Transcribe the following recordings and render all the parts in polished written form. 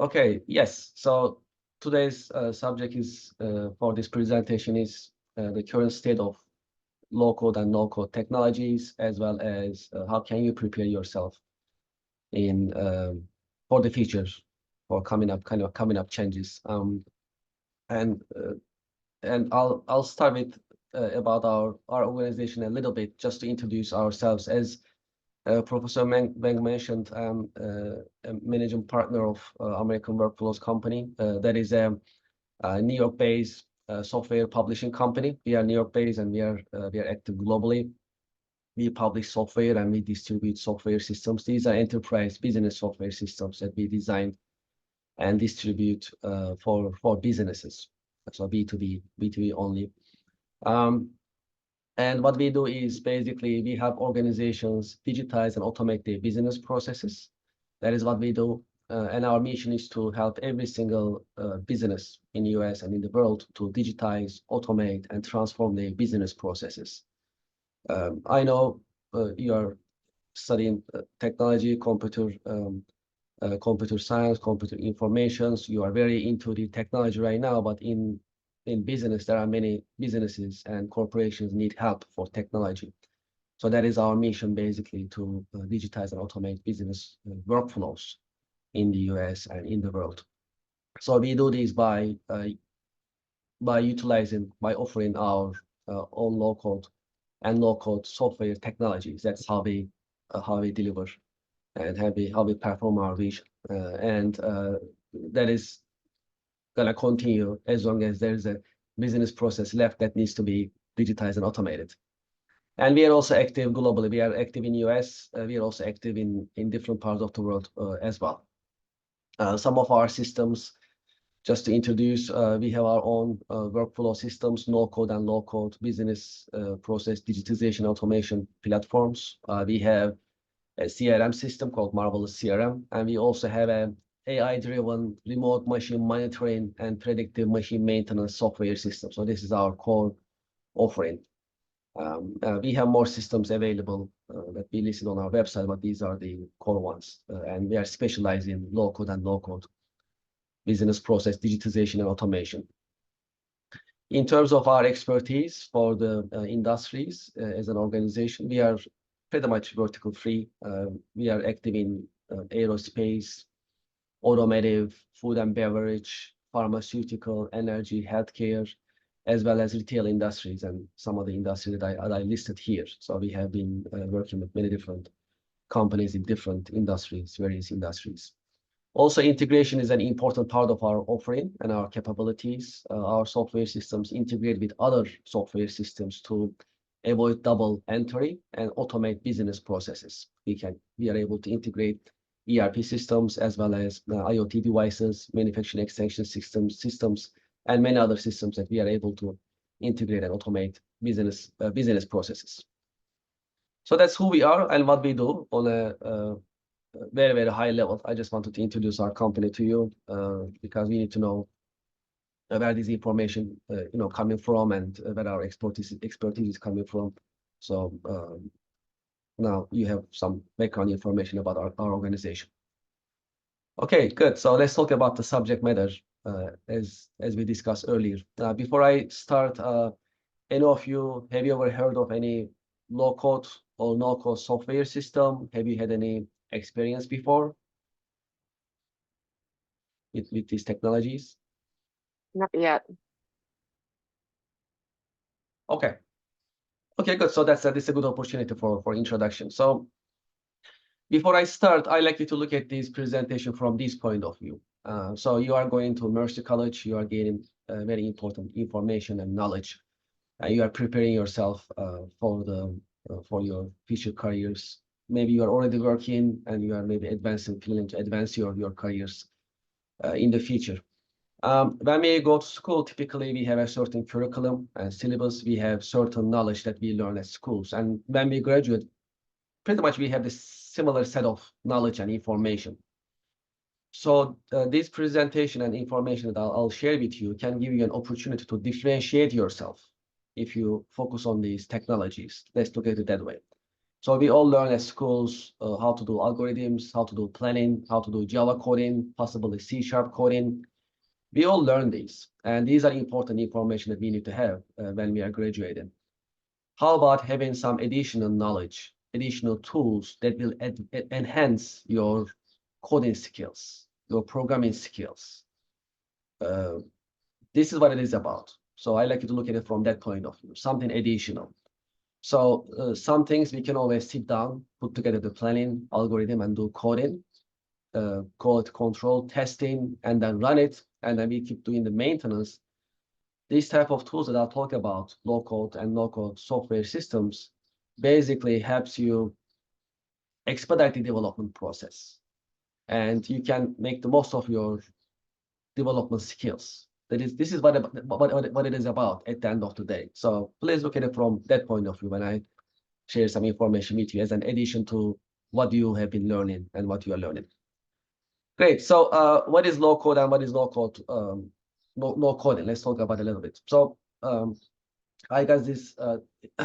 Okay, yes. So today's subject is for this presentation is the current state of low-code and no-code technologies, as well as how can you prepare yourself in for the future, for coming up changes. And I'll start with about our organization a little bit, just to introduce ourselves. As Professor Meng mentioned, I'm a managing partner of American WorkFlows company. That is a New York-based software publishing company. We are New York-based and we are active globally. We publish software and we distribute software systems. These are enterprise business software systems that we design and distribute for businesses. So B2B only. And what we do is basically we help organizations digitize and automate their business processes. That is what we do. And our mission is to help every single business in the US and in the world to digitize, automate, and transform their business processes. I know you are studying technology, computer science, computer informations. You are very into the technology right now, but in business, there are many businesses and corporations need help for technology. So that is our mission, basically, to digitize and automate business workflows in the US and in the world. So we do this by offering our own low-code and no-code software technologies. That's how we deliver and how we perform our vision. And that is gonna continue as long as there's a business process left that needs to be digitized and automated. And we are also active globally. We are active in US. We are also active in different parts of the world as well. Some of our systems, just to introduce, we have our own workflow systems, no-code and low-code business process digitization automation platforms. We have a CRM system called Marvelous CRM, and we also have a AI-driven remote machine monitoring and predictive machine maintenance software system. So this is our core offering. We have more systems available that we listed on our website, but these are the core ones. And we are specialized in low-code and no-code business process digitization and automation. In terms of our expertise for the industries as an organization, we are pretty much vertical free. We are active in aerospace, automotive, food and beverage, pharmaceutical, energy, healthcare, as well as retail industries and some of the industries that I listed here. So we have been working with many different companies in different industries, various industries. Also, integration is an important part of our offering and our capabilities. Our software systems integrate with other software systems to avoid double entry and automate business processes. We are able to integrate ERP systems as well as IoT devices, manufacturing extension systems, and many other systems that we are able to integrate and automate business processes. So that's who we are and what we do on a very, very high level. I just wanted to introduce our company to you because we need to know where this information coming from and where our expertise is coming from. So now you have some background information about our organization. Okay, good. So let's talk about the subject matter as we discussed earlier. Before I start, any of you, have you ever heard of any low-code or no-code software system? Have you had any experience before with these technologies? Not yet. Okay, good. So this is a good opportunity for introduction. So before I start, I like you to look at this presentation from this point of view. So you are going to Mercy College. You are gaining very important information and knowledge. You are preparing yourself for your future careers. Maybe you are already working and you are maybe planning to advance your careers in the future. When we go to school, typically we have a certain curriculum and syllabus. We have certain knowledge that we learn at schools. And when we graduate, pretty much we have this similar set of knowledge and information. So this presentation and information that I'll share with you can give you an opportunity to differentiate yourself if you focus on these technologies. Let's look at it that way. So we all learn at schools how to do algorithms, how to do planning, how to do Java coding, possibly C# coding. We all learn these, and these are important information that we need to have when we are graduating. How about having some additional knowledge, additional tools that will enhance your coding skills, your programming skills? This is what it is about. So I like you to look at it from that point of view, something additional. So some things we can always sit down, put together the planning algorithm and do coding, quality control, testing, and then run it. And then we keep doing the maintenance. These type of tools that I'll talk about, low code and no code software systems, basically helps you expedite the development process. And you can make the most of your development skills. This is what it is about at the end of the day. So please look at it from that point of view when I share some information with you as an addition to what you have been learning and what you are learning. Great. So what is low code and what is no code? No coding. Let's talk about it a little bit. So I got this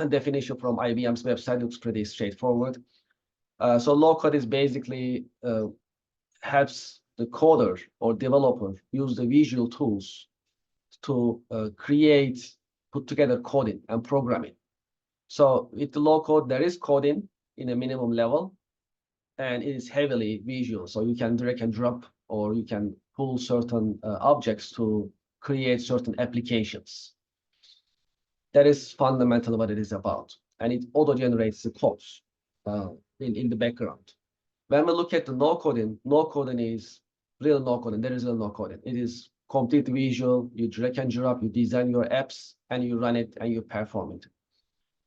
definition from IBM's website. Looks pretty straightforward. So low code is basically helps the coder or developer use the visual tools to put together coding and programming. So with the low code, there is coding in a minimum level, and it is heavily visual. So you can drag and drop, or you can pull certain objects to create certain applications. That is fundamentally what it is about. And it auto-generates the codes in the background. When we look at the no coding is real no coding. There is real no coding. It is complete visual. You drag and drop, you design your apps, and you run it and you perform it.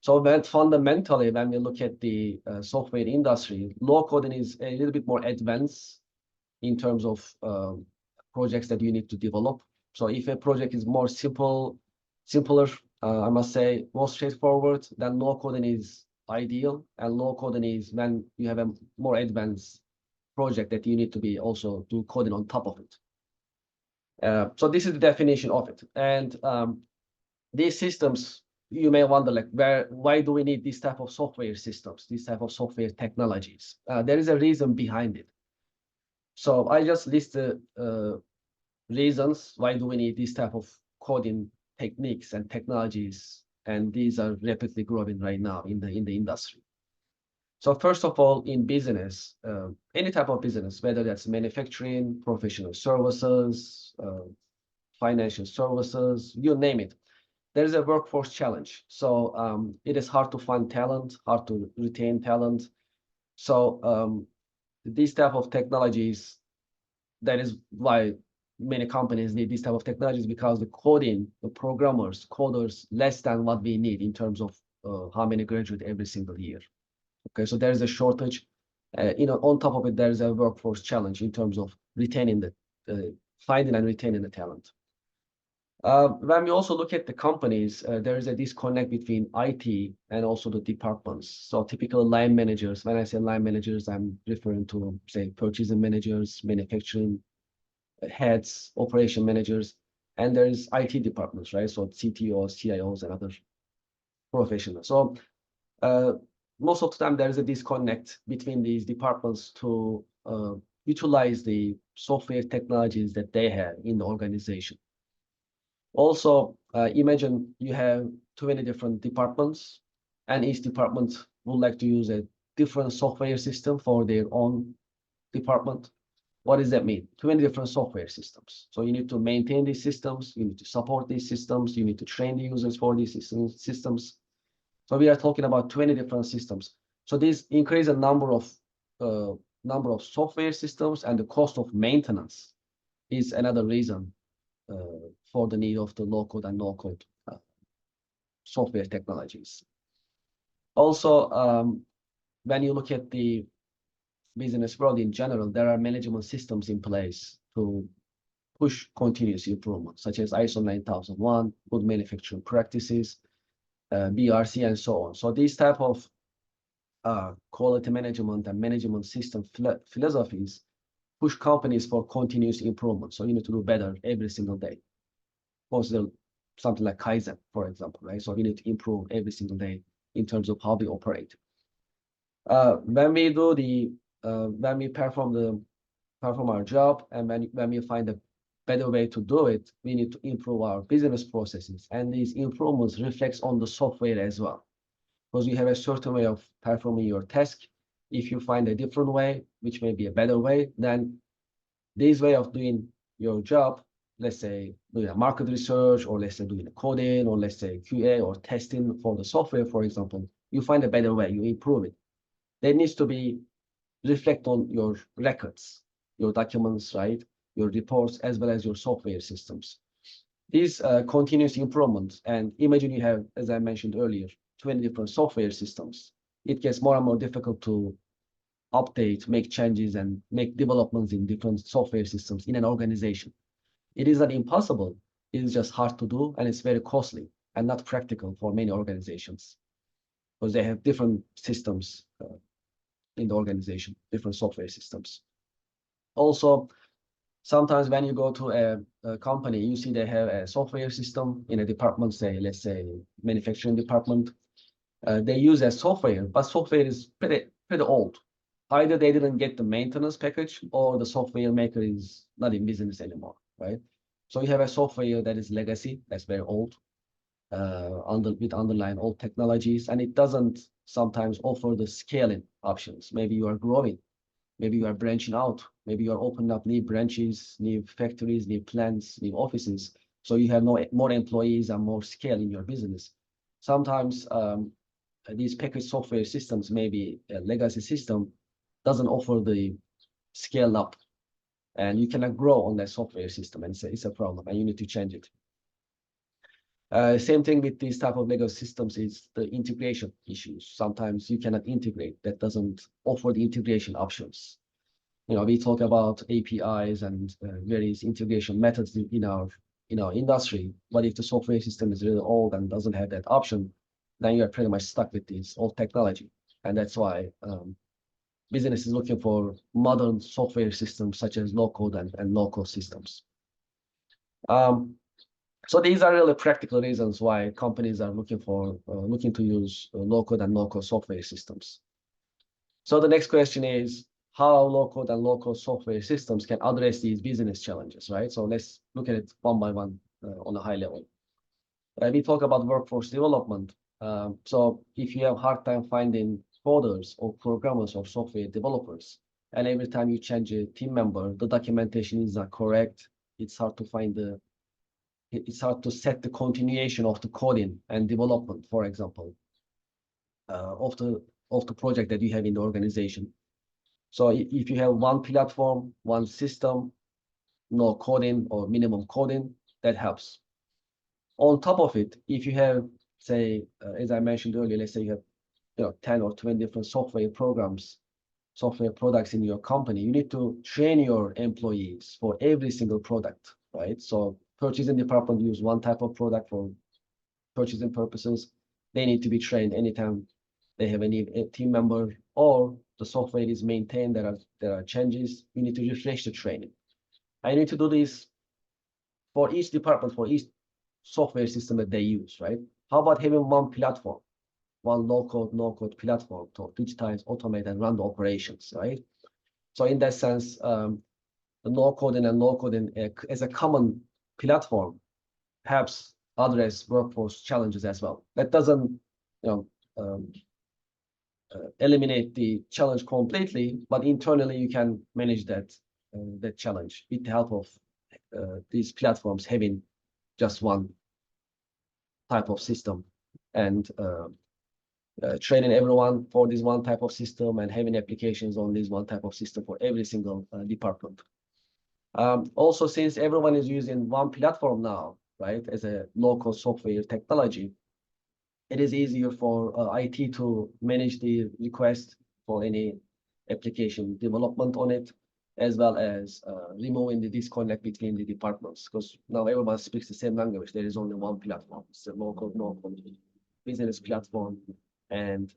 So fundamentally, when we look at the software industry, low coding is a little bit more advanced in terms of projects that you need to develop. So if a project is more simpler, I must say, more straightforward, then no coding is ideal. And low coding is when you have a more advanced project that you need to be also do coding on top of it. So this is the definition of it. And these systems, you may wonder, like, why do we need this type of software systems, this type of software technologies? There is a reason behind it. So I just list the reasons why do we need this type of coding techniques and technologies, and these are rapidly growing right now in the industry. So first of all, in business, any type of business, whether that's manufacturing, professional services, financial services, you name it, there is a workforce challenge. So it is hard to find talent, hard to retain talent. So these type of technologies, that is why many companies need this type of technologies, because the coders, less than what we need in terms of how many graduate every single year. Okay, so there is a shortage. On top of it, there is a workforce challenge in terms of retaining finding and retaining the talent. When we also look at the companies, there is a disconnect between IT and also the departments. So typical line managers, when I say line managers, I'm referring to, say, purchasing managers, manufacturing heads, operation managers, and there is IT departments, right? So CTOs, CIOs, and other professionals. So most of the time, there is a disconnect between these departments to utilize the software technologies that they have in the organization. Also, imagine you have 20 different departments, and each department would like to use a different software system for their own department. What does that mean? 20 different software systems. So you need to maintain these systems, you need to support these systems, you need to train the users for these systems. So we are talking about 20 different systems. So this increase the number of software systems, and the cost of maintenance is another reason for the need of the low code and no code software technologies. Also, when you look at the business world in general, there are management systems in place to push continuous improvement, such as ISO 9001, good manufacturing practices, BRC, and so on. So these type of quality management and management system philosophies push companies for continuous improvement. So you need to do better every single day. Also, something like Kaizen, for example, right? So we need to improve every single day in terms of how we operate. When we do the when we perform our job, and when we find a better way to do it, we need to improve our business processes, and these improvements reflects on the software as well, because you have a certain way of performing your task. If you find a different way, which may be a better way, then this way of doing your job, let's say doing a market research, or let's say doing a coding, or let's say QA or testing for the software, for example, you find a better way, you improve it. There needs to be reflect on your records, your documents, right? Your reports, as well as your software systems. These continuous improvements, and imagine you have, as I mentioned earlier, 20 different software systems. It gets more and more difficult to update, make changes, and make developments in different software systems in an organization. It is not impossible. It is just hard to do, and it's very costly and not practical for many organizations, because they have different systems in the organization, different software systems. Also, sometimes when you go to a company, you see they have a software system in a department, say, let's say manufacturing department. They use a software, but software is pretty old. Either they didn't get the maintenance package, or the software maker is not in business anymore, right? So you have a software that is legacy, that's very old, with underlying old technologies, and it doesn't sometimes offer the scaling options. Maybe you are growing, maybe you are branching out, maybe you are opening up new branches, new factories, new plants, new offices. So you have more employees and more scale in your business. Sometimes these package software systems, maybe a legacy system, doesn't offer the scale up, and you cannot grow on that software system, and it's a problem, and you need to change it. Same thing with these type of legacy systems is the integration issues. Sometimes you cannot integrate, that doesn't offer the integration options. You know, we talk about APIs and various integration methods in our industry, but if the software system is really old and doesn't have that option, then you are pretty much stuck with this old technology. And that's why business is looking for modern software systems such as low-code and no-code systems. So these are really practical reasons why companies are looking to use low-code and no-code software systems. So the next question is how low-code and low-code software systems can address these business challenges, right? So let's look at it one by one on a high level. We talk about workforce development. So if you have a hard time finding coders or programmers or software developers, and every time you change a team member, the documentation is not correct, it's hard to set the continuation of the coding and development, for example, of the project that you have in the organization. So if you have one platform, one system, no coding or minimum coding, that helps. On top of it, if you have, say, as I mentioned earlier, let's say you have 10 or 20 different software programs, software products in your company, you need to train your employees for every single product, right? So purchasing department use one type of product for purchasing purposes. They need to be trained anytime they have any team member, or the software is maintained, there are changes, you need to refresh the training. I need to do this for each department, for each software system that they use, right? How about having one platform, one low-code, no-code platform to digitize, automate, and run the operations, right? So in that sense, the no-coding and low-coding as a common platform helps address workforce challenges as well. That doesn't, eliminate the challenge completely, but internally you can manage that challenge with the help of these platforms having just one type of system, and training everyone for this one type of system, and having applications on this one type of system for every single department. Also, since everyone is using one platform now, right, as a local software technology, it is easier for IT to manage the request for any application development on it, as well as removing the disconnect between the departments, because now everyone speaks the same language. There is only one platform. It's a local, no-code business platform, and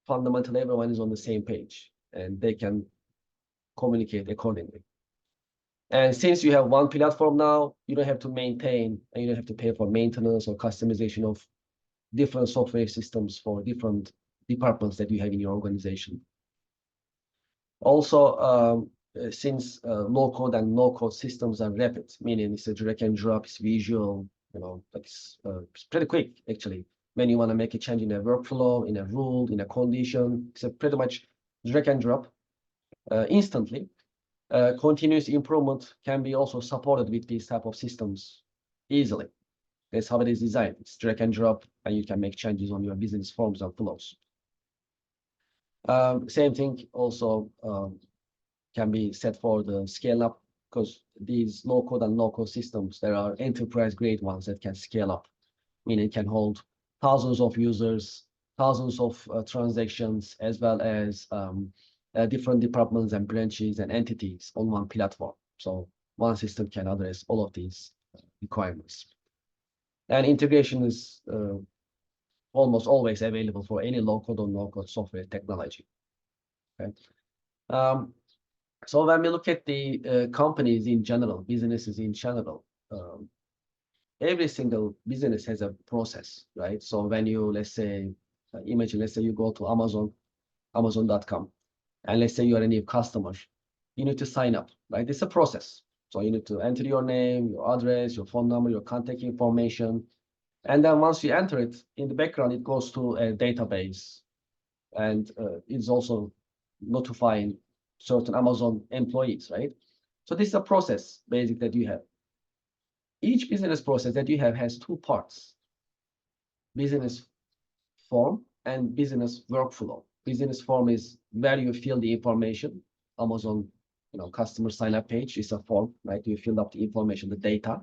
fundamentally everyone is on the same page, and they can communicate accordingly. And since you have one platform now, you don't have to maintain, and you don't have to pay for maintenance or customization of different software systems for different departments that you have in your organization. Also, since low-code and no-code systems are rapid, meaning it's a drag and drop, it's visual, it's pretty quick, actually. When you want to make a change in a workflow, in a rule, in a condition, it's a pretty much drag and drop instantly. Continuous improvement can be also supported with these type of systems easily. That's how it is designed. It's drag and drop, and you can make changes on your business forms and flows. Same thing also can be set for the scale up, because these low code and no code systems, there are enterprise grade ones that can scale up, meaning it can hold thousands of users, thousands of transactions, as well as different departments and branches and entities on one platform. So one system can address all of these requirements. And integration is almost always available for any low-code or no-code software technology. Okay. So when we look at the companies in general, businesses in general, every single business has a process, right? So when you, let's say, imagine, let's say you go to Amazon.com, and let's say you are a new customer, you need to sign up, right? It's a process. So you need to enter your name, your address, your phone number, your contact information. And then once you enter it, in the background, it goes to a database. And it's also notifying certain Amazon employees, right? So this is a process, basically, that you have. Each business process that you have has two parts: business form and business workflow. Business form is where you fill the information. Amazon, customer sign up page is a form, right? You fill up the information, the data.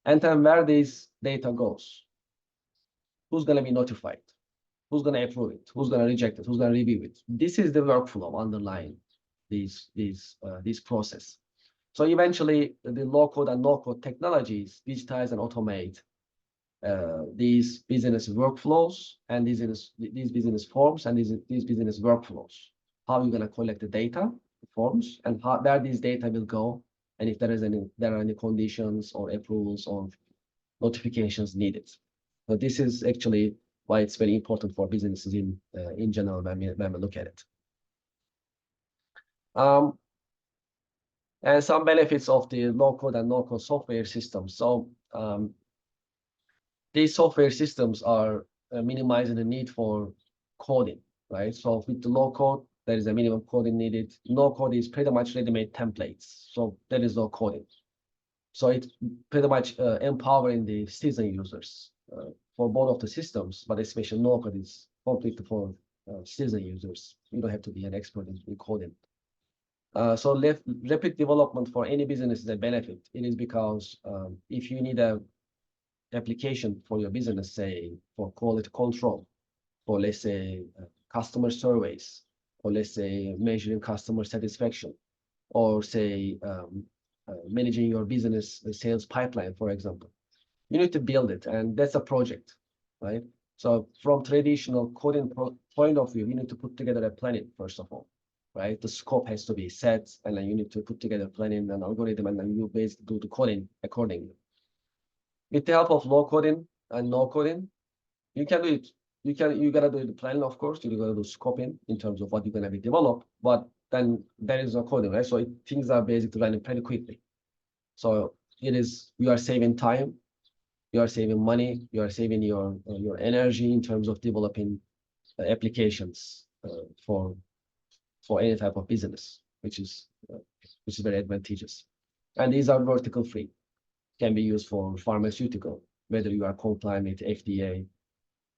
And then where this data goes, who's going to be notified, who's going to approve it, who's going to reject it, who's going to review it. This is the workflow underlying this process. So eventually, the low-code and no-code technologies digitize and automate these business workflows and these business forms and these business workflows. How you're going to collect the data, the forms, and where these data will go, and if there are any conditions or approvals or notifications needed. So this is actually why it's very important for businesses in general when we look at it. And some benefits of the low-code and no-code software systems. So these software systems are minimizing the need for coding, right? So with the low-code, there is a minimum coding needed. No-code is pretty much ready-made templates, so there is no coding. So it's pretty much empowering the citizen users for both of the systems, but especially no-code is completely for citizen users. You don't have to be an expert in coding. So rapid development for any business is a benefit. It is because if you need a application for your business, say for quality control, for let's say customer surveys, or let's say measuring customer satisfaction, or say managing your business sales pipeline, for example, you need to build it, and that's a project, right? So from traditional coding point of view, you need to put together a planning first of all, right? The scope has to be set, and then you need to put together planning and algorithm, and then you basically do the coding accordingly. With the help of low coding and no coding, you can do it. You gotta do the planning, of course. You gotta do scoping in terms of what you're gonna be developed, but then there is no coding, right? So things are basically running pretty quickly. So you are saving time, you are saving money, you are saving your energy in terms of developing applications for any type of business, which is very advantageous. And these are vertical free. Can be used for pharmaceutical, whether you are compliant with FDA,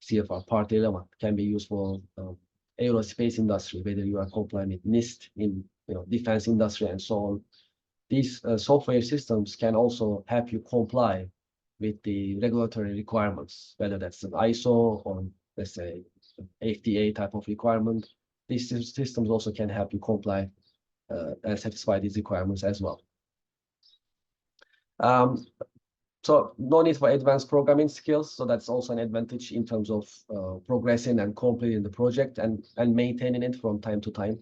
CFR Part 11, can be used for aerospace industry, whether you are compliant with NIST in defense industry and so on. These software systems can also help you comply with the regulatory requirements, whether that's an ISO or let's say FDA type of requirement. These systems also can help you comply and satisfy these requirements as well. So no need for advanced programming skills. So that's also an advantage in terms of progressing and completing the project and maintaining it from time to time.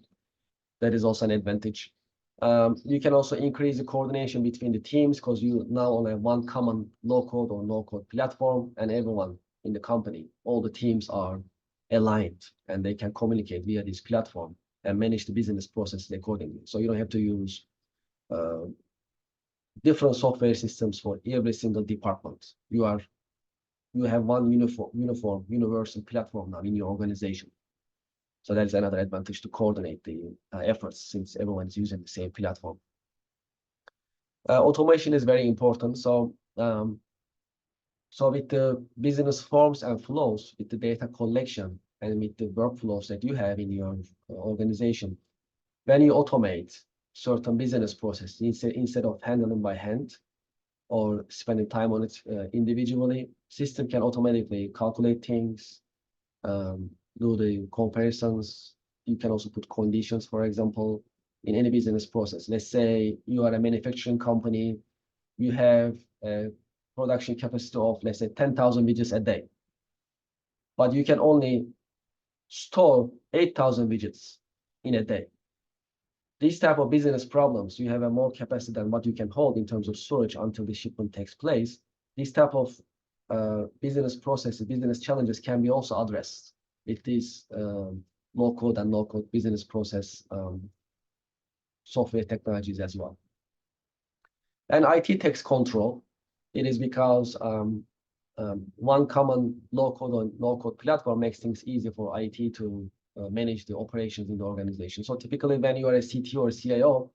That is also an advantage. You can also increase the coordination between the teams because you now only have one common low-code or no-code platform, and everyone in the company, all the teams are aligned, and they can communicate via this platform and manage the business processes accordingly. So you don't have to use different software systems for every single department. You have one uniform, universal platform now in your organization. So that is another advantage to coordinate the efforts, since everyone is using the same platform. Automation is very important. So with the business forms and flows, with the data collection, and with the workflows that you have in your organization, when you automate certain business processes instead of handling by hand or spending time on it individually, system can automatically calculate things, do the comparisons. You can also put conditions, for example, in any business process. Let's say you are a manufacturing company, you have a production capacity of, let's say, 10,000 widgets a day, but you can only store 8,000 widgets in a day. These type of business problems, you have a more capacity than what you can hold in terms of storage until the shipment takes place. These type of business processes, business challenges can be also addressed with these low-code and no-code business process software technologies as well. And IT takes control. It is because one common low-code or no-code platform makes things easy for IT to manage the operations in the organization. So typically, when you are a CTO or CIO,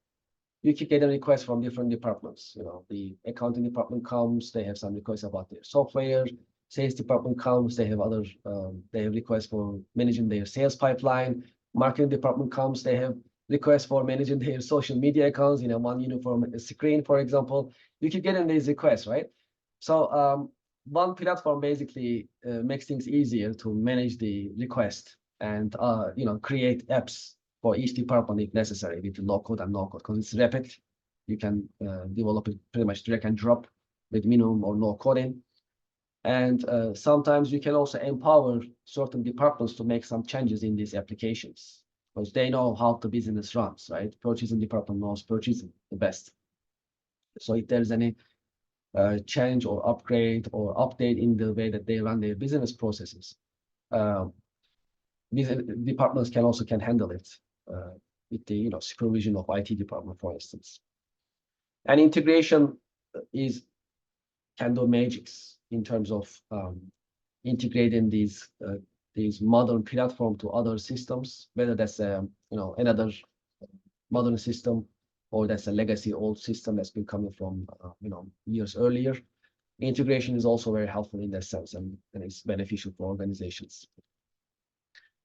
you keep getting requests from different departments. You know, the accounting department comes, they have some requests about their software. Sales department comes, they have other, they have requests for managing their sales pipeline. Marketing department comes, they have requests for managing their social media accounts, you know, one uniform screen, for example. You keep getting these requests, right? So one platform basically makes things easier to manage the request and you know, create apps for each department if necessary with low code and no code, because it's rapid. You can develop it pretty much drag and drop with minimum or no coding. And sometimes you can also empower certain departments to make some changes in these applications, because they know how the business runs, right? Purchasing department knows purchasing the best. So if there's any change or upgrade or update in the way that they run their business processes, these departments can handle it with the supervision of IT department, for instance. And integration can do magics in terms of integrating these modern platform to other systems, whether that's another modern system or that's a legacy old system that's been coming from years earlier. Integration is also very helpful in that sense, and it's beneficial for organizations.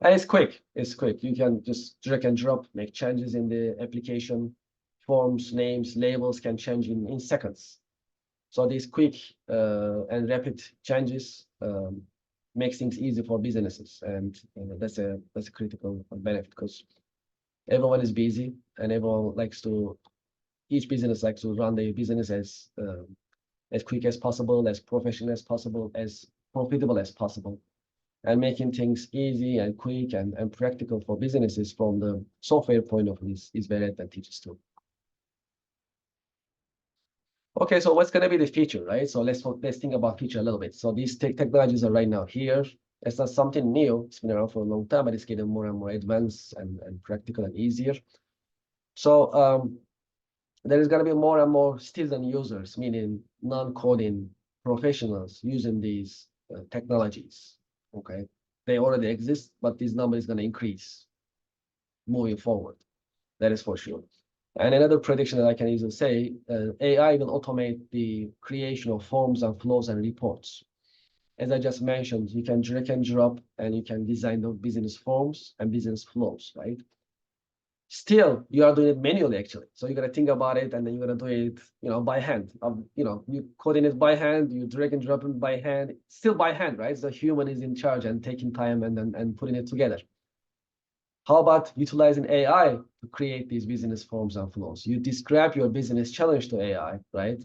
And it's quick. It's quick. You can just drag and drop, make changes in the application. Forms, names, labels can change in seconds. So these quick and rapid changes makes things easy for businesses, and that's a critical benefit, because everyone is busy and each business likes to run their business as quick as possible, as professional as possible, as profitable as possible. And making things easy and quick and practical for businesses from the software point of view is very advantageous too. Okay, so what's going to be the feature, right? So let's think about feature a little bit. So these technologies are right now here. It's not something new. It's been around for a long time, but it's getting more and more advanced and practical and easier. So there is going to be more and more citizen users, meaning non-coding professionals using these technologies. Okay, they already exist, but this number is going to increase moving forward. That is for sure. And another prediction that I can easily say, AI will automate the creation of forms and flows and reports. As I just mentioned, you can drag and drop, and you can design the business forms and business flows, right? Still, you are doing it manually, actually. So you got to think about it, and then you got to do it, by hand. You coding it by hand, you drag and drop it by hand, still by hand, right? So the human is in charge and taking time and putting it together. How about utilizing AI to create these business forms and flows? You describe your business challenge to AI, right?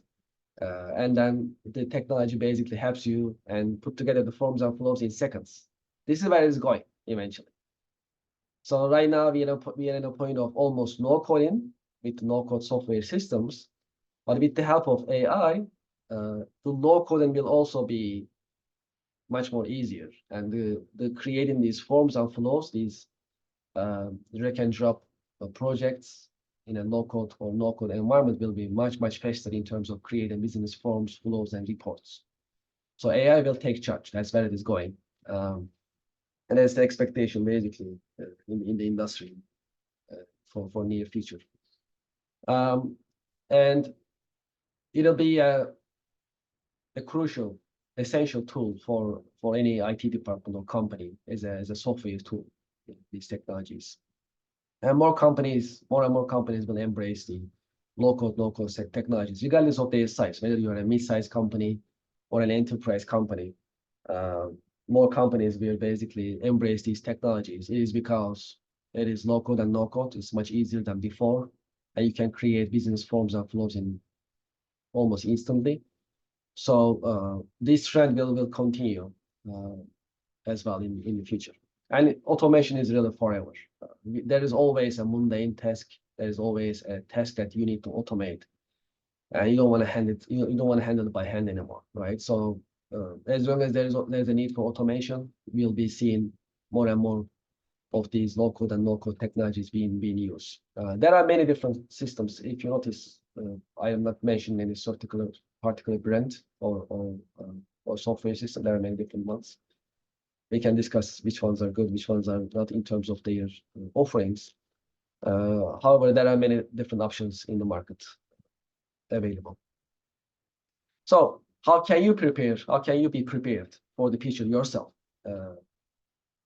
And then the technology basically helps you and put together the forms and flows in seconds. This is where it's going eventually. So right now we are in a point of almost no coding with no code software systems, but with the help of AI, the low coding will also be much more easier. And the creating these forms and flows, these drag and drop projects in a low-code or no-code environment will be much, much faster in terms of creating business forms, flows, and reports. So AI will take charge. That's where it is going. And that's the expectation, basically, in the industry for near future. And it'll be a crucial, essential tool for any IT department or company as a software tool, these technologies. And more and more companies will embrace the low-code, no-code technologies, regardless of their size, whether you're a mid-sized company or an enterprise company. More companies will basically embrace these technologies. It is because it is low-code and no-code. It's much easier than before, and you can create business forms and flows in almost instantly. So this trend will continue as well in the future. And automation is really forever. There is always a mundane task. There is always a task that you need to automate, and you don't want to handle it. You don't want to handle it by hand anymore, right? So as long as there's a need for automation, we'll be seeing more and more of these low-code and no-code technologies being used. There are many different systems. If you notice, I am not mentioning any particular brand or software system. There are many different ones. We can discuss which ones are good, which ones are not in terms of their offerings. However, there are many different options in the market available. So how can you prepare? How can you be prepared for the future yourself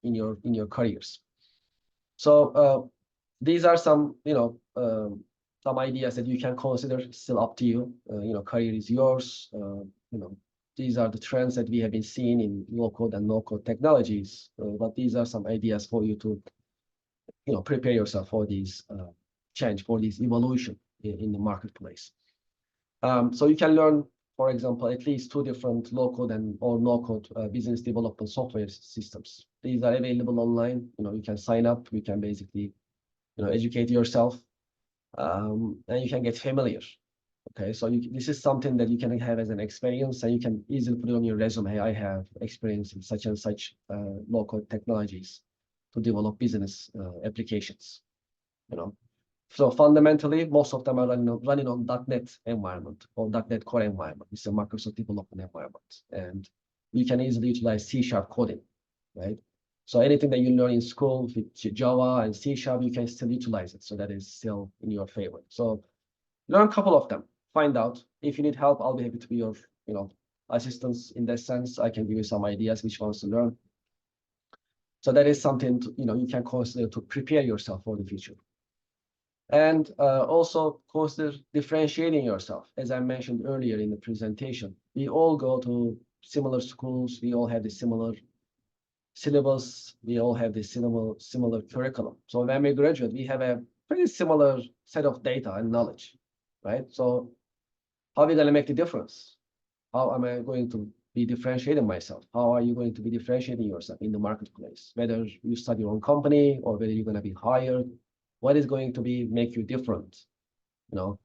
in your careers? So these are some some ideas that you can consider. Still up to you. Career is yours. These are the trends that we have been seeing in low-code and no-code technologies. But these are some ideas for you to prepare yourself for these change, for this evolution in the marketplace. So you can learn, for example, at least 2 different low-code or no-code business development software systems. These are available online. You can sign up. You can basically educate yourself, and you can get familiar. Okay, so this is something that you can have as an experience, and you can easily put it on your resume. I have experience in such and such low-code technologies to develop business applications. So fundamentally, most of them are running on .NET environment or .NET Core environment. It's a Microsoft development environment, and you can easily utilize C# coding, right? So anything that you learn in school with Java and C#, you can still utilize it. So that is still in your favor. So learn a couple of them. Find out. If you need help, I'll be happy to be your assistance in that sense. I can give you some ideas which ones to learn. So that is something you can consider to prepare yourself for the future. And also consider differentiating yourself. As I mentioned earlier in the presentation, we all go to similar schools. We all have the similar syllabus. We all have the similar curriculum. So when we graduate, we have a pretty similar set of data and knowledge, right? So how are we going to make the difference? How am I going to be differentiating myself? How are you going to be differentiating yourself in the marketplace? Whether you start your own company or whether you're going to be hired, what is going to make you different? How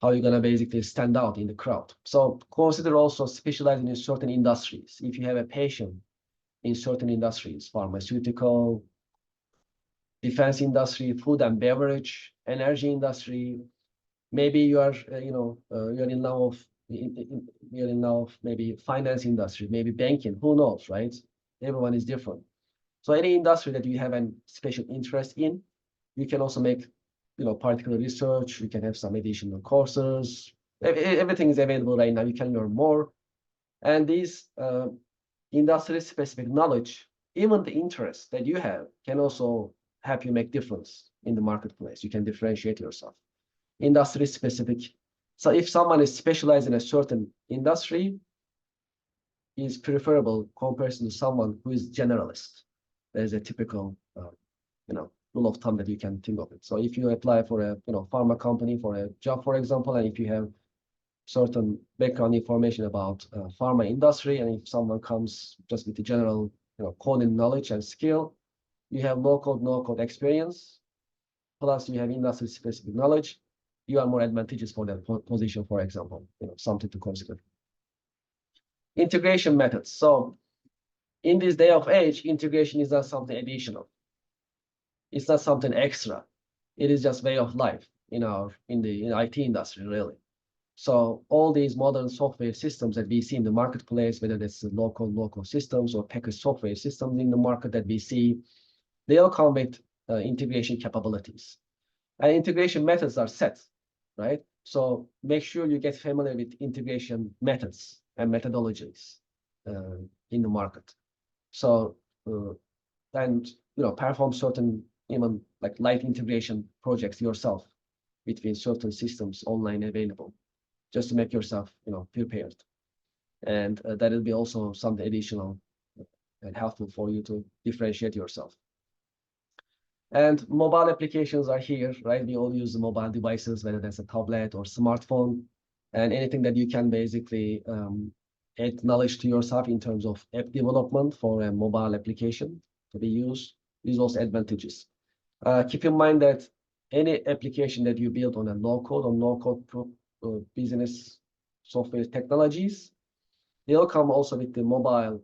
are you going to basically stand out in the crowd? So consider also specializing in certain industries. If you have a passion in certain industries, pharmaceutical, defense industry, food and beverage, energy industry, maybe you are, you're in love of maybe finance industry, maybe banking, who knows, right? Everyone is different. So any industry that you have a special interest in, you can also make, particular research. You can have some additional courses. Everything is available right now. You can learn more. And these industry-specific knowledge, even the interest that you have, can also help you make difference in the marketplace. You can differentiate yourself. Industry-specific. So if someone is specialized in a certain industry, is preferable compared to someone who is generalist. There's a typical, rule of thumb that you can think of it. So if you apply for a, pharma company for a job, for example, and if you have certain background information about pharma industry, and if someone comes just with the general, coding knowledge and skill, you have low-code, no-code experience, plus you have industry-specific knowledge, you are more advantageous for that position, for example, something to consider. Integration methods. So in this day of age, integration is not something additional. It's not something extra. It is just way of life in the IT industry, really. So all these modern software systems that we see in the marketplace, whether it's local systems or packaged software systems in the market that we see, they all come with integration capabilities. And integration methods are set, right? So make sure you get familiar with integration methods and methodologies in the market. So and perform certain even like light integration projects yourself between certain systems online available, just to make yourself prepared. And that will be also something additional and helpful for you to differentiate yourself. And mobile applications are here, right? We all use the mobile devices, whether that's a tablet or smartphone, and anything that you can basically add knowledge to yourself in terms of app development for a mobile application to be used is also advantages. Keep in mind that any application that you build on a low-code or no-code business software technologies, they'll come also with the mobile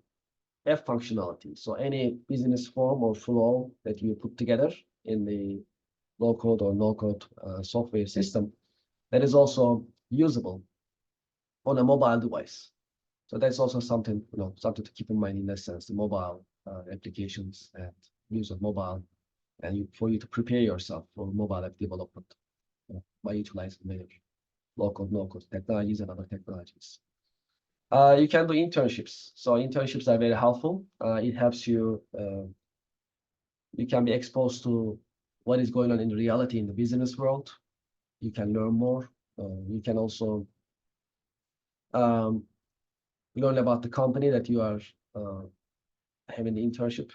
app functionality. So any business form or flow that you put together in the low-code or no-code software system, that is also usable on a mobile device. So that's also something something to keep in mind in that sense, the mobile applications and use of mobile, and for you to prepare yourself for mobile app development by utilizing many low-code, no-code technologies and other technologies. You can do internships. So internships are very helpful. It helps you, you can be exposed to what is going on in reality in the business world. You can learn more. You can also learn about the company that you are having the internship.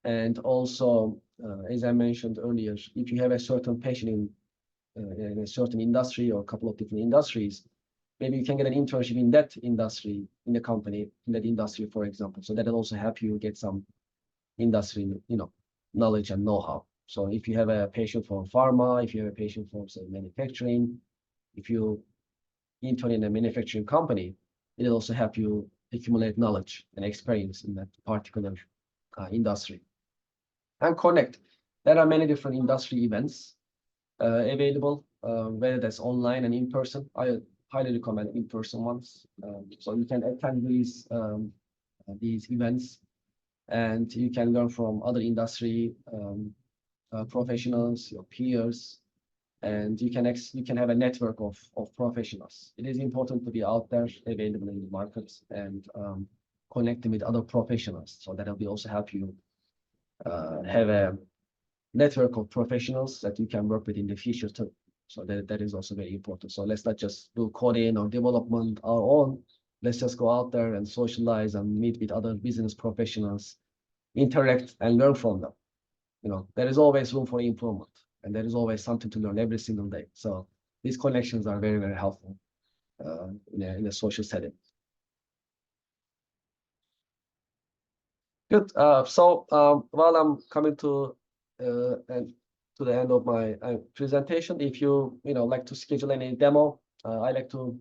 And also, as I mentioned earlier, if you have a certain passion in a certain industry or a couple of different industries, maybe you can get an internship in that industry, in the company, in that industry, for example. So that will also help you get some industry, knowledge and know-how. So if you have a passion for pharma, if you have a passion for, say, manufacturing, if you intern in a manufacturing company, it will also help you accumulate knowledge and experience in that particular industry. And connect. There are many different industry events available, whether that's online and in person. I highly recommend in-person ones. So you can attend these events, and you can learn from other industry professionals, your peers, and you can have a network of professionals. It is important to be out there, available in the market, and connecting with other professionals. So that will also help you have a network of professionals that you can work with in the future too. So that is also very important. So let's not just do coding or development our own. Let's just go out there and socialize and meet with other business professionals, interact and learn from them. There is always room for improvement, and there is always something to learn every single day. So these connections are very, very helpful in a social setting. Good. So while I'm coming to the end of my presentation, if you like to schedule any demo, I like to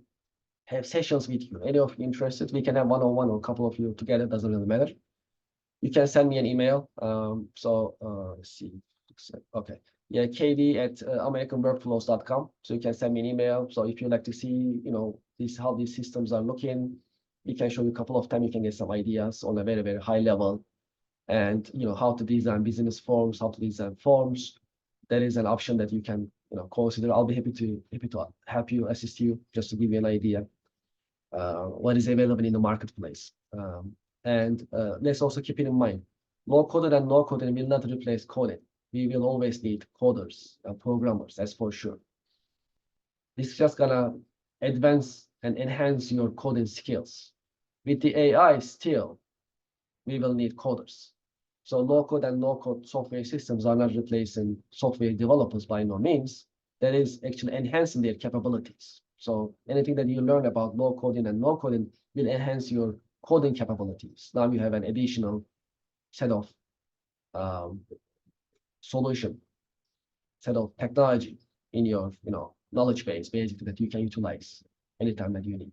have sessions with you. Any of you interested, we can have one-on-one or a couple of you together, doesn't really matter. You can send me an email. Let's see. Okay. Yeah, kd@americanworkflows.com. So you can send me an email. So if you like to see, how these systems are looking, we can show you a couple of times. You can get some ideas on a very, very high level, and how to design business forms, how to design forms. That is an option that you can consider. I'll be happy to help you, assist you, just to give you an idea what is available in the marketplace. And let's also keep it in mind, low coded and no coded will not replace coding. We will always need coders and programmers, that's for sure. This is just gonna advance and enhance your coding skills. With the AI still, we will need coders. So low code and no code software systems are not replacing software developers by no means. That is actually enhancing their capabilities. So anything that you learn about low coding and no coding will enhance your coding capabilities. Now you have an additional set of solution, set of technology in your knowledge base, basically, that you can utilize anytime that you need.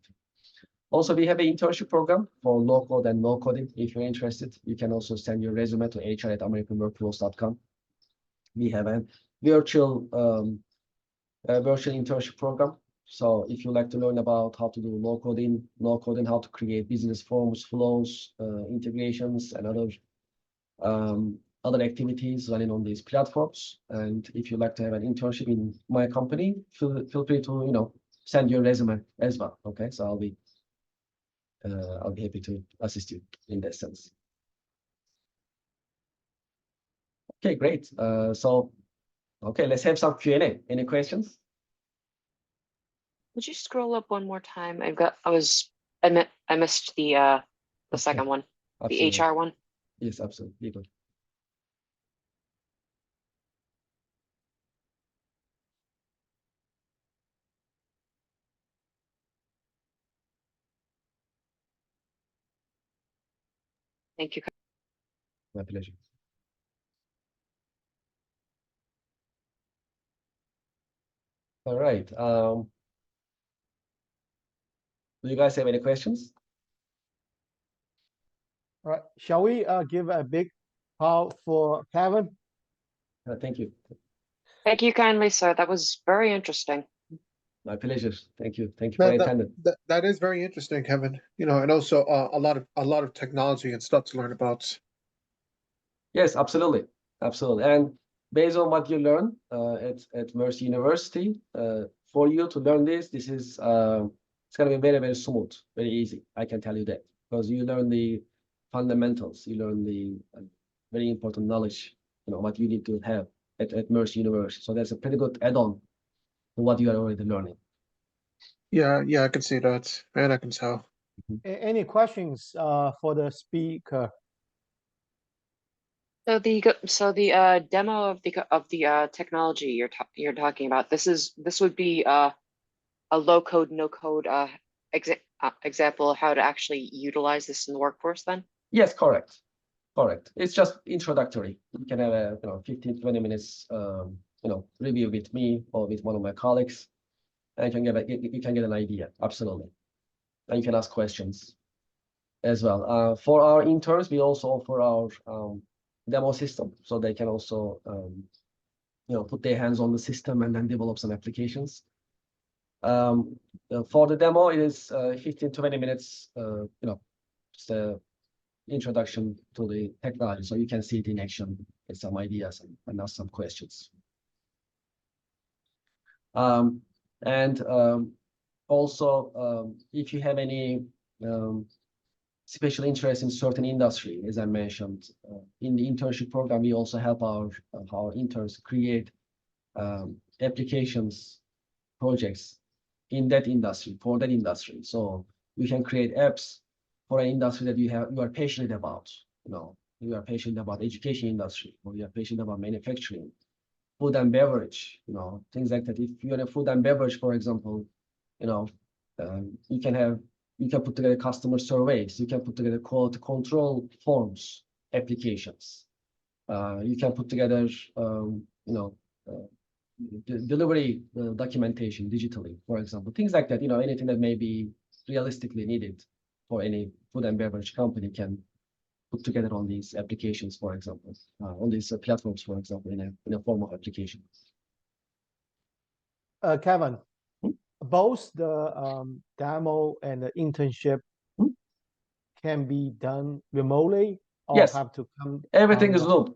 Also, we have an internship program for low code and no coding. If you're interested, you can also send your resume to hr@americanworkflows.com. We have a virtual internship program. So if you like to learn about how to do low coding, no coding, how to create business forms, flows, integrations, and other activities running on these platforms. And if you like to have an internship in my company, feel free to send your resume as well. Okay, so I'll be happy to assist you in that sense. Okay, great. So okay, let's have some Q&A. Any questions? Would you scroll up one more time? I missed the second one, Absolutely. the HR one. Yes, absolutely. Good. Thank you. My pleasure. All right. Do you guys have any questions? All right. Shall we give a big call for Kevin? Thank you. Thank you kindly, sir. That was very interesting. My pleasure. Thank you. Thank you for attending. That is very interesting, Kevin. And also a lot of technology and stuff to learn about. Yes, absolutely. Absolutely. And based on what you learn at Mercy University, for you to learn this is it's going to be very, very smooth, very easy. I can tell you that, because you learn the fundamentals, you learn the very important knowledge, what you need to have at Mercy University. So that's a pretty good add-on to what you are already learning. Yeah, I can see that, and I can tell. Any questions for the speaker? So the demo of the technology you're talking about, this would be a low code, no code example of how to actually utilize this in the workforce then? Yes, correct. Correct. It's just introductory. You can have a 15, 20 minutes review with me or with one of my colleagues, and you can get an idea. Absolutely. And you can ask questions as well. For our interns, we also offer our demo system, so they can also put their hands on the system and then develop some applications. For the demo, it is 15 to 20 minutes. Just a introduction to the technology, so you can see it in action, get some ideas, and ask some questions. Also, if you have any special interest in certain industry, as I mentioned, in the internship program, we also help our interns create applications, projects in that industry, for that industry. So you can create apps for an industry that you are passionate about. You are passionate about education industry, or you are passionate about manufacturing, food and beverage, things like that. If you're in a food and beverage, for example, you can put together customer surveys, you can put together quality control forms, applications. You can put together, delivery documentation digitally, for example, things like that. Anything that may be realistically needed for any food and beverage company can put together on these applications, for example, on these platforms, for example, in a form of application. Kevin, both the demo and the internship can be done remotely, or yes, have to come? Everything is Zoom.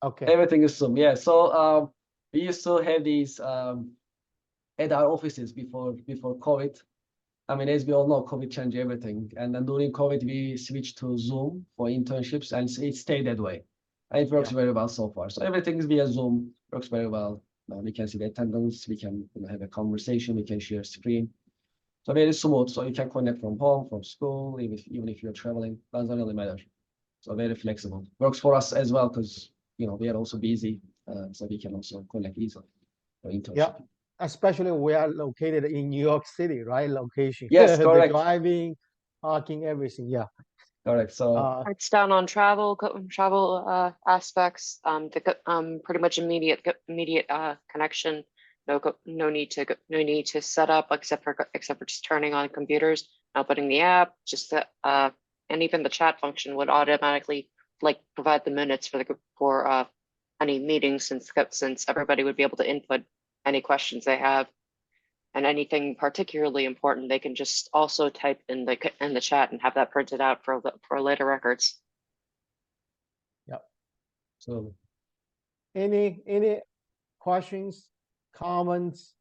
Okay. Everything is Zoom. Yeah. So we used to have these at our offices before COVID. I mean, as we all know, COVID changed everything. And then during COVID, we switched to Zoom for internships, and it stayed that way. And it works very well so far. So everything is via Zoom, works very well. We can see the attendance, we can have a conversation, we can share screen. So very smooth. So you can connect from home, from school, even if you're traveling, doesn't really matter. So very flexible. Works for us as well, because we are also busy, so we can also connect easily for internship. Yeah. Especially we are located in New York City, right? Location. Yes, correct. The driving, parking, everything. Yeah. Correct. So it's down on travel aspects. Pretty much immediate connection. No need to set up except for just turning on computers. outputting the app, just that, and even the chat function would automatically like provide the minutes for any meetings, since everybody would be able to input any questions they have, and anything particularly important they can just also type in the chat and have that printed out for later records. So Any questions, comments?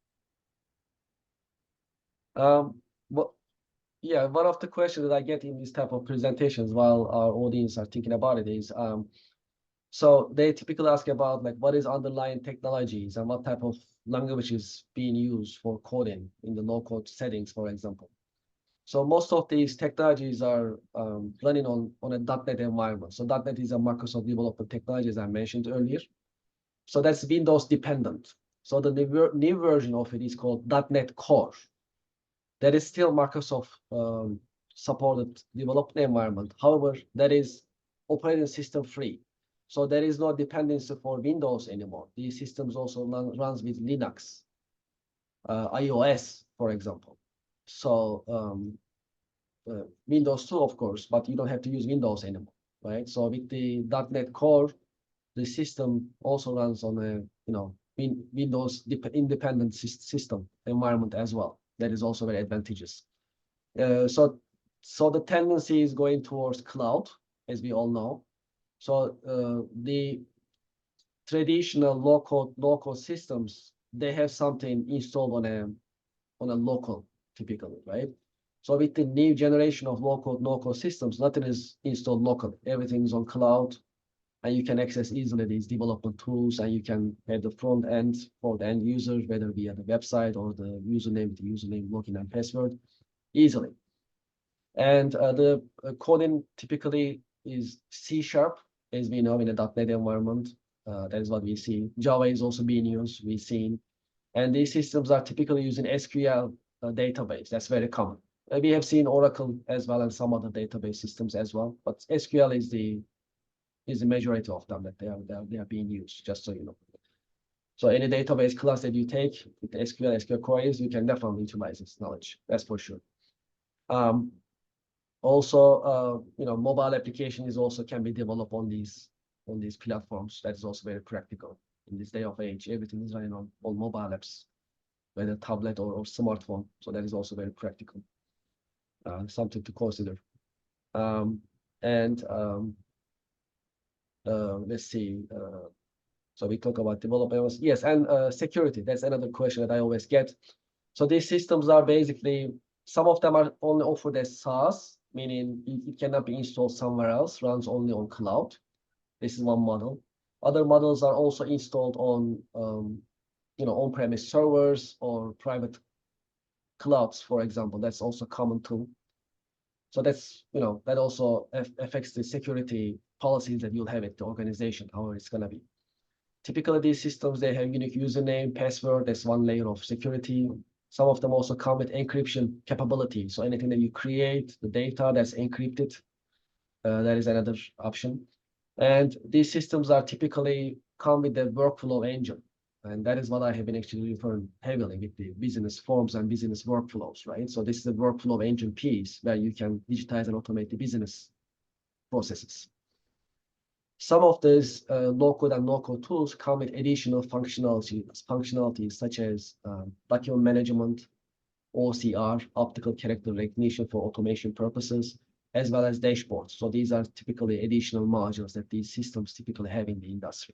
Well, yeah, one of the questions that I get in these type of presentations while our audience are thinking about it is, so they typically ask about like what is underlying technologies and what type of language is being used for coding in the low-code settings, for example. So most of these technologies are running on a .NET environment. So .NET is a Microsoft development technology, as I mentioned earlier. So that's Windows dependent. So the new version of it is called .NET Core. That is still Microsoft supported development environment. However, that is operating system free. So there is no dependency for Windows anymore. These systems also runs with Linux, iOS, for example. So Windows 2, of course, but you don't have to use Windows anymore, right? So with the .NET Core, the system also runs on a Windows independent system environment as well. That is also very advantageous. So the tendency is going towards cloud, as we all know. So the traditional low-code systems, they have something installed on a local, typically, right? So with the new generation of low-code, no-code systems, nothing is installed locally. Everything is on cloud, and you can access easily these development tools, and you can have the front end for the end user, whether via the website or the username, login and password, easily. And the coding typically is C#, as we know, in a .NET environment. That is what we see. Java is also being used, we've seen. And these systems are typically using SQL database. That's very common. We have seen Oracle as well and some other database systems as well. But SQL is the majority of them that they are being used, just so you know. So any database class that you take with the SQL queries, you can definitely utilize this knowledge. That's for sure. Also, mobile application is also can be developed on these platforms. That is also very practical in this day of age. Everything is running on mobile apps, whether tablet or smartphone. So that is also very practical. Something to consider. Let's see. So we talk about development. Yes, and security. That's another question that I always get. So these systems are basically, some of them are only offered as SaaS, meaning it cannot be installed somewhere else, runs only on cloud. This is one model. Other models are also installed on on-premise servers or private clouds, for example. That's also common too. So that's, that also affects the security policies that you'll have at the organization, how it's going to be. Typically, these systems, they have unique username, password. That's one layer of security. Some of them also come with encryption capability. So anything that you create, the data that's encrypted, that is another option. And these systems are typically come with the workflow engine. And that is what I have been actually referring heavily with the business forms and business workflows, right? So this is the workflow engine piece where you can digitize and automate the business processes. Some of these low-code and no-code tools come with additional functionalities such as document management, OCR, optical character recognition for automation purposes, as well as dashboards. So these are typically additional modules that these systems typically have in the industry.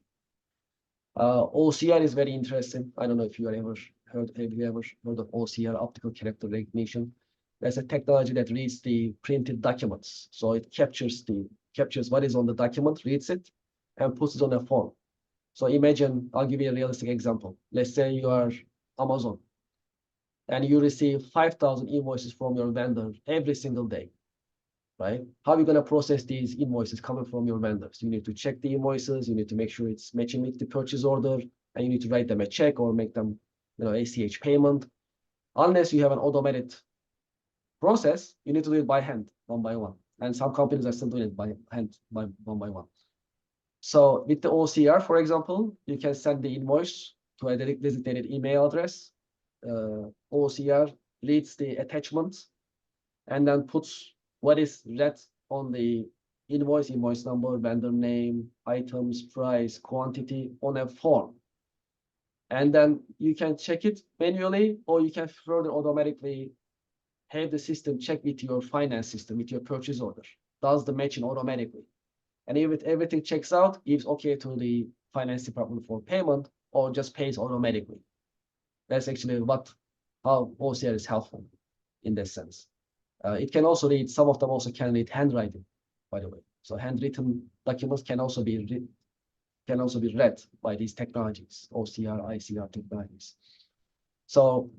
OCR is very interesting. I don't know if have you ever heard of OCR, optical character recognition? That's a technology that reads the printed documents. So it captures what is on the document, reads it, and puts it on a form. So imagine, I'll give you a realistic example. Let's say you are Amazon, and you receive 5,000 invoices from your vendor every single day, right? How are you going to process these invoices coming from your vendors? You need to check the invoices, you need to make sure it's matching with the purchase order, and you need to write them a check or make them, ACH payment. Unless you have an automated process, you need to do it by hand, one by one. And some companies are still doing it by hand, one by one. So with the OCR, for example, you can send the invoice to a designated email address. OCR reads the attachments, and then puts what is read on the invoice number, vendor name, items, price, quantity on a form. And then you can check it manually, or you can further automatically have the system check with your finance system, with your purchase order. Does the matching automatically. And if everything checks out, gives okay to the finance department for payment, or just pays automatically. That's actually how OCR is helpful in that sense. It can also read, some of them also can read handwriting, by the way. So handwritten documents can also be read by these technologies, OCR, ICR technologies. So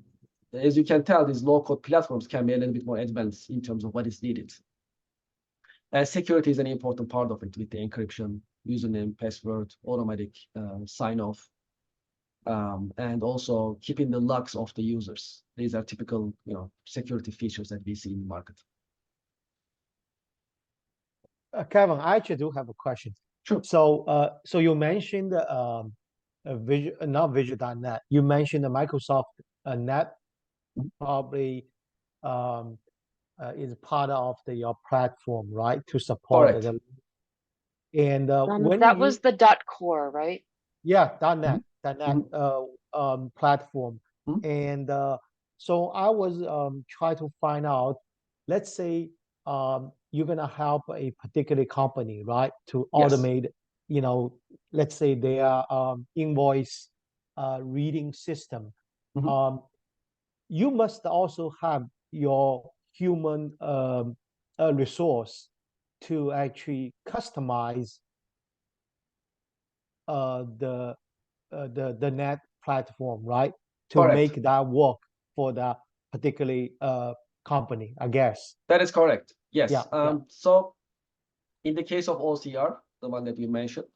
as you can tell, these low-code platforms can be a little bit more advanced in terms of what is needed. And security is an important part of it with the encryption, username, password, automatic sign-off, and also keeping the logs of the users. These are typical, security features that we see in the market. Kevin, I actually do have a question. Sure. So, so you mentioned not Visual.net. You mentioned the Microsoft Net probably is part of your platform, right? To support Correct. it. And when That was the .core, right? Yeah, .net, platform. Mhm. And so I was trying to find out, let's say you're gonna help a particular company, right, to Yes. automate, let's say their invoice reading system. Mhm. You must also have your human resource to actually customize the net platform, right? To Correct. make that work for that particular company, I guess. That is correct. Yes. Yeah. So in the case of OCR, the one that you mentioned,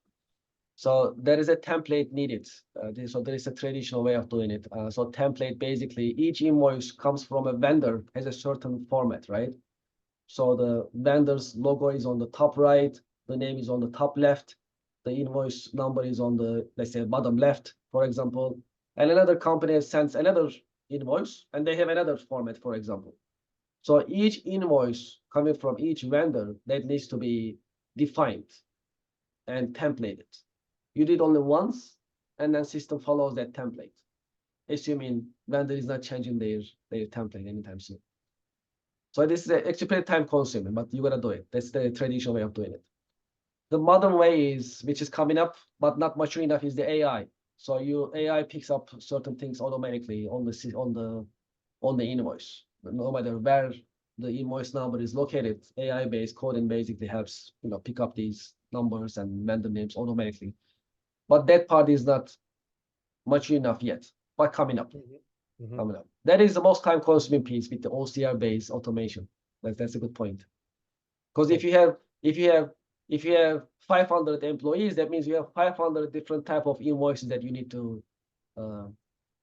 so there is a template needed. So there is a traditional way of doing it. So template, basically, each invoice comes from a vendor, has a certain format, right? So the vendor's logo is on the top right, the name is on the top left, the invoice number is on the, let's say, bottom left, for example. And another company sends another invoice, and they have another format, for example. So each invoice coming from each vendor, that needs to be defined and templated. You did only once, and then system follows that template, assuming vendor is not changing their template anytime soon. So this is actually pretty time consuming, but you gotta do it. That's the traditional way of doing it. The modern way is, which is coming up, but not mature enough, is the AI. So AI picks up certain things automatically on the invoice. No matter where the invoice number is located, AI-based coding basically helps pick up these numbers and vendor names automatically. But that part is not mature enough yet, but coming up. Coming up. That is the most time-consuming piece with the OCR-based automation. That's a good point. Because if you have 500 employees, that means you have 500 different type of invoices that you need to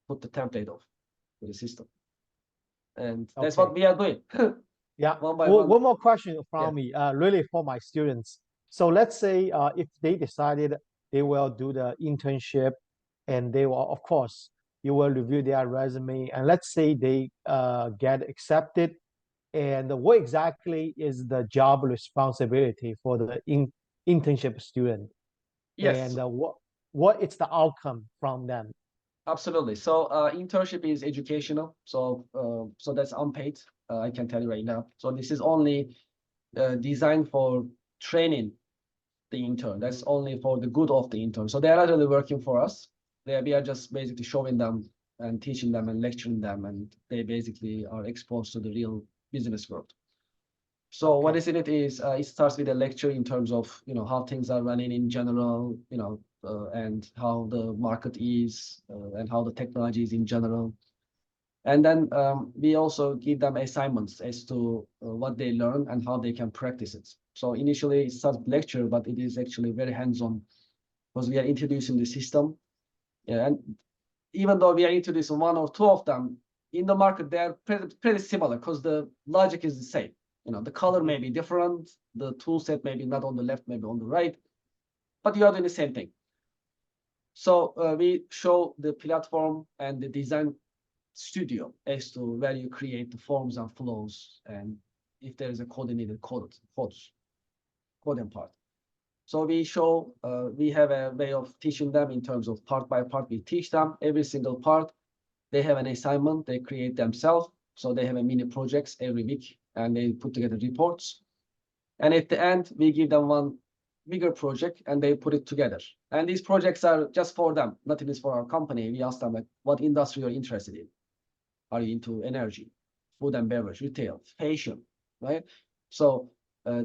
put the template of to the system. And that's what we are doing. Yeah. One by one. One more question from me, really for my students. So let's say if they decided they will do the internship, and they will, of course, you will review their resume, and let's say they get accepted, and what exactly is the job responsibility for the internship student? Yes. And what is the outcome from them? Absolutely. So internship is educational. So that's unpaid. I can tell you right now. So this is only designed for training the intern. That's only for the good of the intern. So they are not really working for us. We are just basically showing them and teaching them and lecturing them, and they basically are exposed to the real business world. So what is in it is it starts with a lecture in terms of how things are running in general, and how the market is, and how the technology is in general. And then we also give them assignments as to what they learn and how they can practice it. So initially it starts with lecture, but it is actually very hands-on because we are introducing the system. Yeah, and even though we are introducing one or two of them, in the market they are pretty similar because the logic is the same. The color may be different, the tool set may be not on the left, maybe on the right, but you are doing the same thing. So we show the platform and the design studio as to where you create the forms and flows and if there is a coordinated codes coding part. So we have a way of teaching them in terms of part by part. We teach them every single part. They have an assignment they create themselves. So they have a mini projects every week and they put together reports. And at the end, we give them one bigger project and they put it together. And these projects are just for them. Nothing is for our company. We ask them like, what industry you're interested in? Are you into energy, food and beverage, retail, fashion, right? So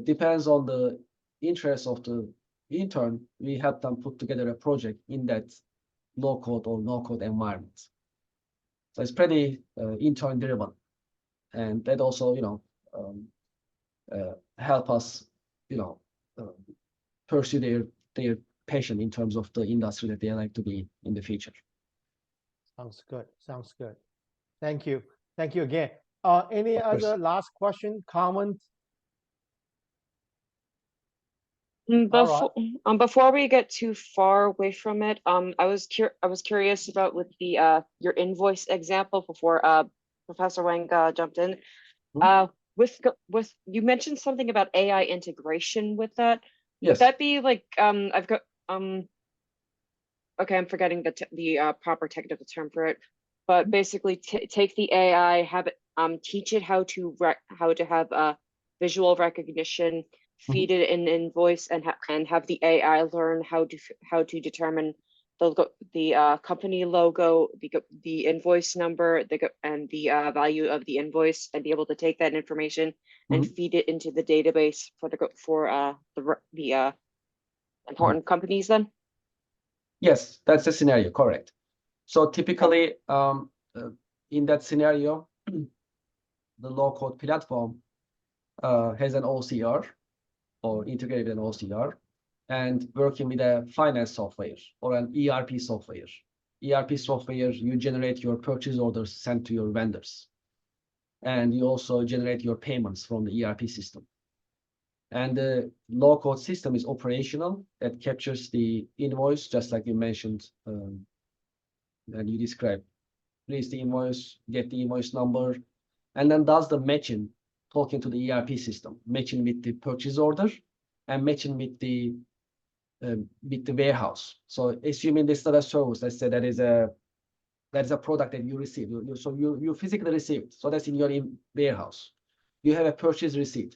depends on the interest of the intern. We help them put together a project in that low code or no code environment. So it's pretty intern driven, and that also help us pursue their passion in terms of the industry that they like to be in the future. Sounds good. Sounds good. Thank you. Thank you again. Any Of course. other last question, comment? Before we get too far away from it, I was curious about with the your invoice example before Professor Wang jumped in. With you mentioned something about AI integration with that. Yes. Would that be like I've got okay, I'm forgetting the proper technical term for it, but basically take the AI, have it teach it how to have visual recognition, feed it in invoice, and have the AI learn how to determine the company logo, the invoice number, and the value of the invoice, and be able to take that information and feed it into the database for the important companies then? Yes, that's the scenario, correct. So typically, in that scenario, the low-code platform has an OCR or integrated an OCR and working with a finance software or an ERP software. ERP software, you generate your purchase orders sent to your vendors. And you also generate your payments from the ERP system. And the low-code system is operational. It captures the invoice, just like you mentioned, and you described. Place the invoice, get the invoice number, and then does the matching, talking to the ERP system, matching with the purchase order, and matching with the warehouse. So assuming this is not a service, let's say that is a product that you receive. So you physically receive it. So that's in your warehouse. You have a purchase receipt.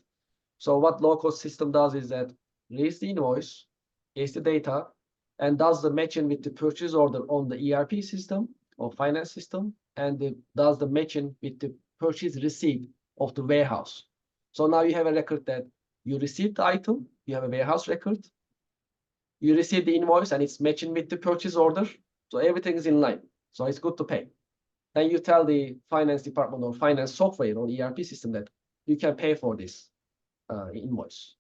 So what low-code system does is that reads the invoice, gets the data, and does the matching with the purchase order on the ERP system or finance system, and does the matching with the purchase receipt of the warehouse. So now you have a record that you received the item, you have a warehouse record, you receive the invoice, and it's matching with the purchase order. So everything is in line. So it's good to pay. Then you tell the finance department or finance software or ERP system that you can pay for this invoice.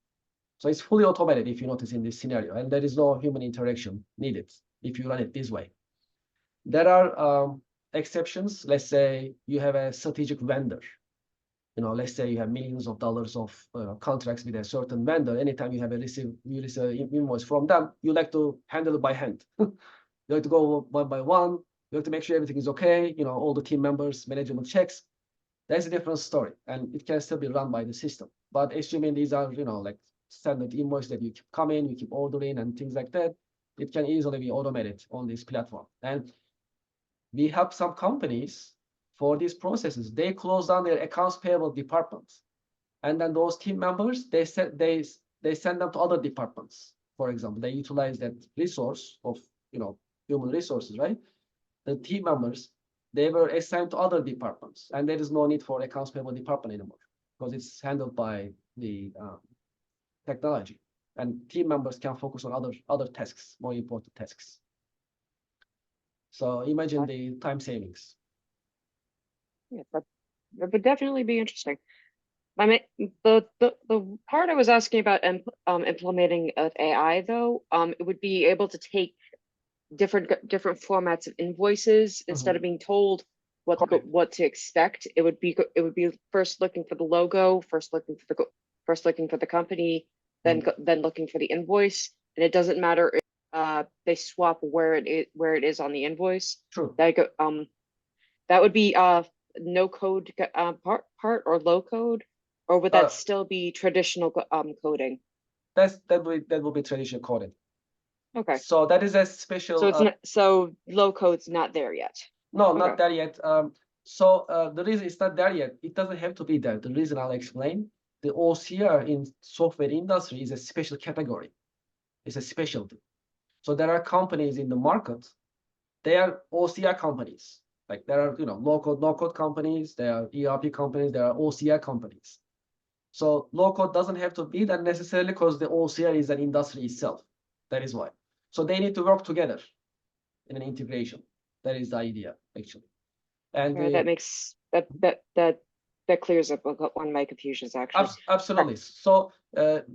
So it's fully automated if you notice in this scenario, and there is no human interaction needed if you run it this way. There are exceptions. Let's say you have a strategic vendor. Let's say you have millions of dollars of contracts with a certain vendor. Anytime you receive invoice from them, you like to handle it by hand. You like to go one by one. You have to make sure everything is okay. All the team members, management checks. That's a different story, and it can still be run by the system. But assuming these are, like standard invoice that you keep coming, you keep ordering and things like that, it can easily be automated on this platform. And we help some companies for these processes. They close down their accounts payable departments, and then those team members, they send them to other departments. For example, they utilize that resource of human resources, right? The team members, they were assigned to other departments, and there is no need for accounts payable department anymore because it's handled by the technology, and team members can focus on other tasks, more important tasks. So imagine the time savings. Yeah, that would definitely be interesting. The part I was asking about implementing of AI though, it would be able to take different formats of invoices instead of being told what to expect. It would be first looking for the logo, first looking for the company, then looking for the invoice, and it doesn't matter if they swap where it is on the invoice. True. That would be no code part or low code. Or would that still be traditional coding? That will be traditional coding. Okay. So that is a special. So it's not, so low code's not there yet. No, Okay. not there yet. The reason it's not there yet, it doesn't have to be there. The reason I'll explain. The OCR in software industry is a special category. It's a specialty. So there are companies in the market. They are OCR companies. Like there are, low code, no code companies. There are ERP companies. There are OCR companies. So low code doesn't have to be that necessarily because the OCR is an industry itself. That is why. So they need to work together in an integration. That is the idea, actually. And that makes that clears up one of my confusions, actually. Absolutely. So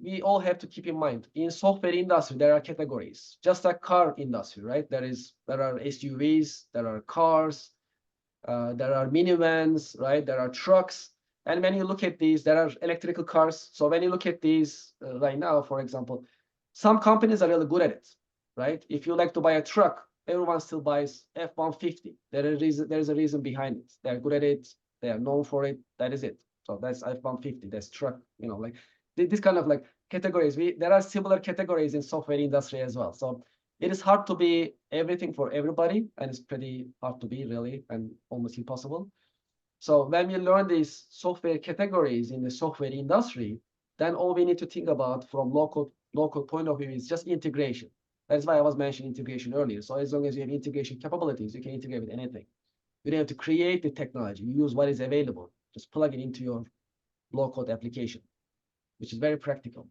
we all have to keep in mind in software industry there are categories, just like car industry, right? There are SUVs, there are cars, there are minivans, right? There are trucks. And when you look at these, there are electrical cars. So when you look at these right now, for example, some companies are really good at it, right? If you like to buy a truck, everyone still buys F-150. There is a reason behind it. They're good at it. They are known for it. That is it. So that's F-150. That's truck. Like this kind of like categories. There are similar categories in software industry as well. So it is hard to be everything for everybody, and it's pretty hard to be really, and almost impossible. So when we learn these software categories in the software industry, then all we need to think about from local point of view is just integration. That's why I was mentioning integration earlier. So as long as you have integration capabilities, you can integrate with anything. You don't have to create the technology. You use what is available. Just plug it into your low-code application, which is very practical.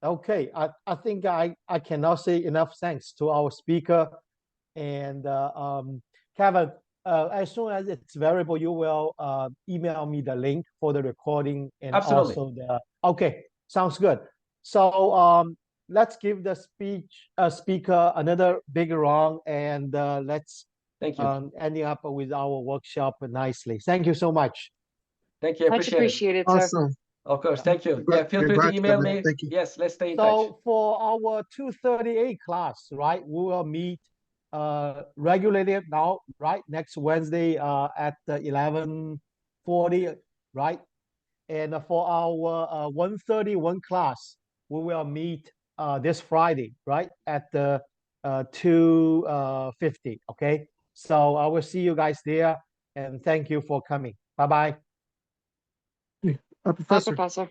Okay, I think I cannot say enough thanks to our speaker. And Kevin, as soon as it's available, you will email me the link for the recording and Absolutely. also okay, sounds good. So let's give the speaker another big round, and let's Thank you. ending up with our workshop nicely. Thank you so much. Thank you. Much Appreciate it. appreciated, sir. Awesome. Of course. Thank you. Yeah, feel free to Congrats, email Kevin. me. Thank you. Yes, let's stay in touch. So for our 2:38 class, right, we will meet regularly now, right, next Wednesday at 11:40, right? And for our 1:31 class, we will meet this Friday, right, at the 2:50. Okay, so I will see you guys there, and thank you for coming. Bye bye. Professor. Bye, Professor.